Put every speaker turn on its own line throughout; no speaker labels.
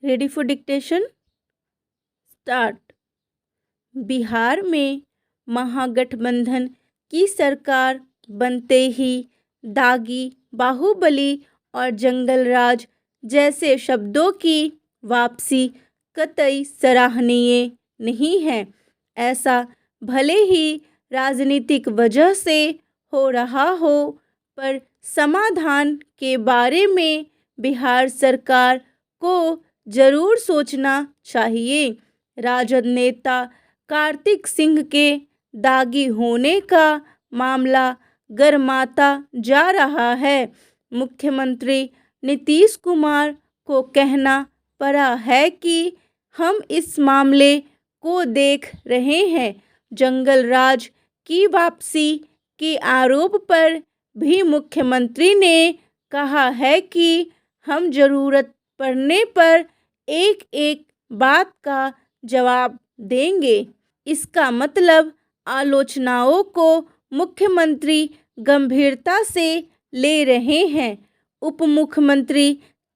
Ready for dictation start. Bihar में महागठबंधन की सरकार बनते ही दागी, बाहुबली और जंगल राज जैसे शब्दों की वापसी कतई सराहनीय नहीं है। ऐसा भले ही राजनीतिक वजह से हो रहा हो, पर समाधान के बारे में बिहार सरकार को जरूर सोचना चाहिए। राजद नेता कार्तिक सिंह के दागी होने का मामला गरमाता जा रहा है। मुख्यमंत्री नीतीश कुमार को कहना पड़ा है कि हम इस मामले को देख रहे हैं। जंगल राज की वापसी के आरोप पर भी मुख्यमंत्री ने कहा है कि हम जरूरत पड़ने पर एक एक बात का जवाब देंगे। इसका मतलब आलोचनाओं को मुख्यमंत्री गंभीरता से ले रहे हैं। उप मुख्यमंत्री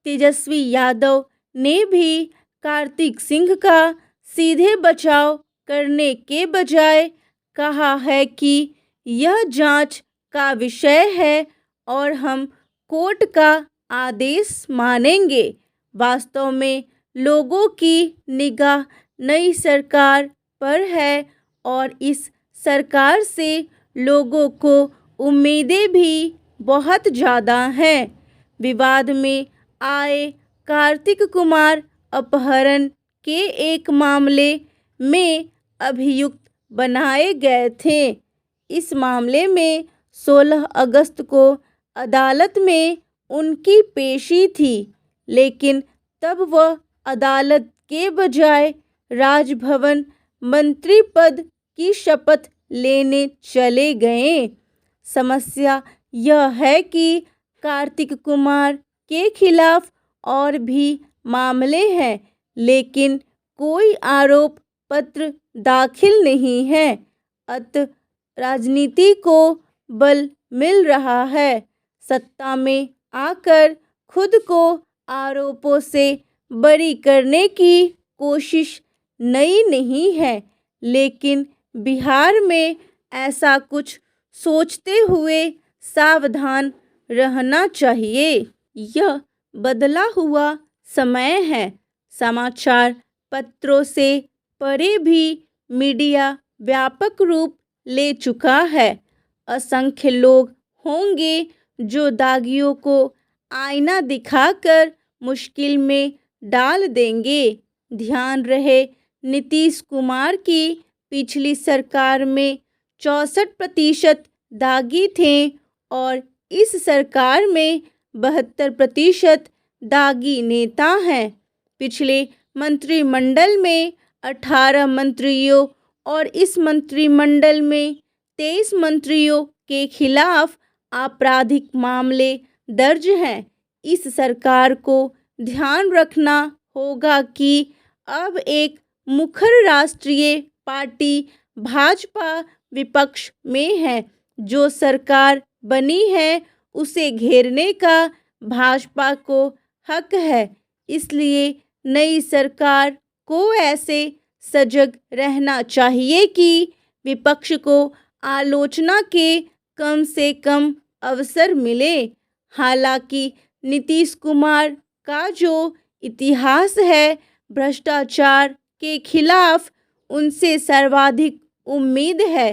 तेजस्वी यादव ने भी कार्तिक सिंह का सीधे बचाव करने के बजाय कहा है कि यह जांच का विषय है और हम कोर्ट का आदेश मानेंगे। वास्तव में लोगों की निगाह नई सरकार पर है और इस सरकार से लोगों को उम्मीदें भी बहुत ज़्यादा हैं। विवाद में आए कार्तिक कुमार अपहरण के एक मामले में अभियुक्त बनाए गए थे। इस मामले में 16 अगस्त को अदालत में उनकी पेशी थी, लेकिन तब वह अदालत के बजाय राजभवन मंत्री पद की शपथ लेने चले गए। समस्या यह है कि कार्तिक कुमार के खिलाफ और भी मामले हैं, लेकिन कोई आरोप पत्र दाखिल नहीं है। अतः राजनीति को बल मिल रहा है। सत्ता में आकर खुद को आरोपों से बरी करने की कोशिश नई नहीं है, लेकिन बिहार में ऐसा कुछ सोचते हुए सावधान रहना चाहिए। यह बदला हुआ समय है। समाचार पत्रों से परे भी मीडिया व्यापक रूप ले चुका है। असंख्य लोग होंगे जो दागियों को आईना दिखाकर मुश्किल में डाल देंगे। ध्यान रहे, नीतीश कुमार की पिछली सरकार में 64% दागी थे और इस सरकार में 72% दागी नेता हैं। पिछले मंत्रिमंडल में 18 मंत्रियों और इस मंत्रिमंडल में 23 मंत्रियों के खिलाफ आपराधिक मामले दर्ज हैं। इस सरकार को ध्यान रखना होगा कि अब एक मुखर राष्ट्रीय पार्टी भाजपा विपक्ष में है। जो सरकार बनी है उसे घेरने का भाजपा को हक है। इसलिए नई सरकार को ऐसे सजग रहना चाहिए कि विपक्ष को आलोचना के कम से कम अवसर मिले। हालांकि नीतीश कुमार का जो इतिहास है भ्रष्टाचार के खिलाफ, उनसे सर्वाधिक उम्मीद है।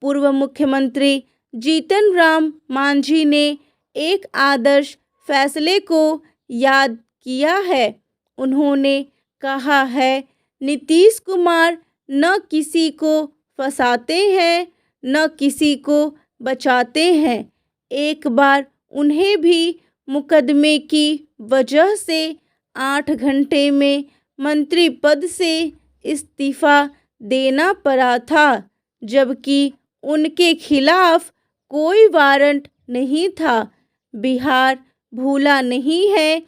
पूर्व मुख्यमंत्री जीतन राम मांझी ने एक आदर्श फैसले को याद किया है। उन्होंने कहा है, नीतीश कुमार न किसी को फंसाते हैं न किसी को बचाते हैं। एक बार उन्हें भी मुकदमे की वजह से 8 घंटे में मंत्री पद से इस्तीफा देना पड़ा था, जबकि उनके खिलाफ कोई वारंट नहीं था। बिहार भूला नहीं है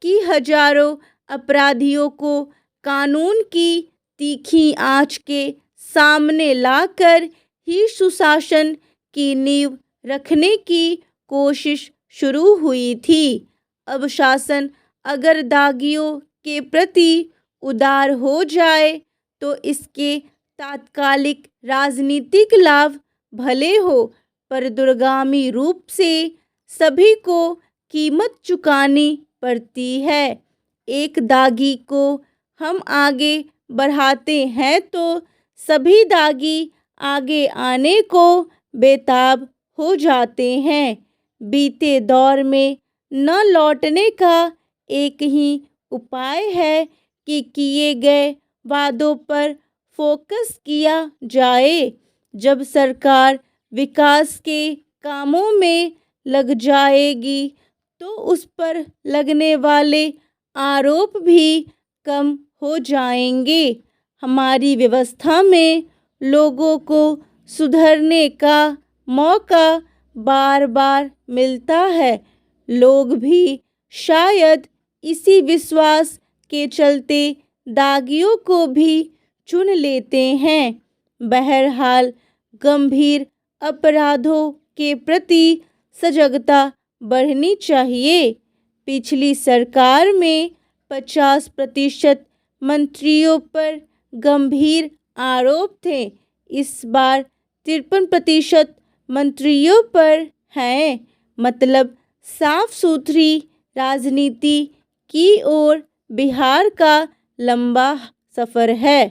कि हजारों अपराधियों को कानून की तीखी आंच के सामने लाकर ही सुशासन की नींव रखने की कोशिश शुरू हुई थी। अब शासन अगर दागियों के प्रति उदार हो जाए तो इसके तात्कालिक राजनीतिक लाभ भले हो पर दूरगामी रूप से सभी को कीमत चुकानी पड़ती है। एक दागी को हम आगे बढ़ाते हैं तो सभी दागी आगे आने को बेताब हो जाते हैं। बीते दौर में न लौटने का एक ही उपाय है कि किए गए वादों पर फोकस किया जाए। जब सरकार विकास के कामों में लग जाएगी तो उस पर लगने वाले आरोप भी कम हो जाएंगे। हमारी व्यवस्था में लोगों को सुधरने का मौका बार बार मिलता है। लोग भी शायद इसी विश्वास के चलते दागियों को भी चुन लेते हैं। बहरहाल गंभीर अपराधों के प्रति सजगता बढ़नी चाहिए। पिछली सरकार में 50% मंत्रियों पर गंभीर आरोप थे। इस बार 53% मंत्रियों पर हैं। मतलब साफ सुथरी राजनीति की ओर बिहार का लंबा सफ़र है।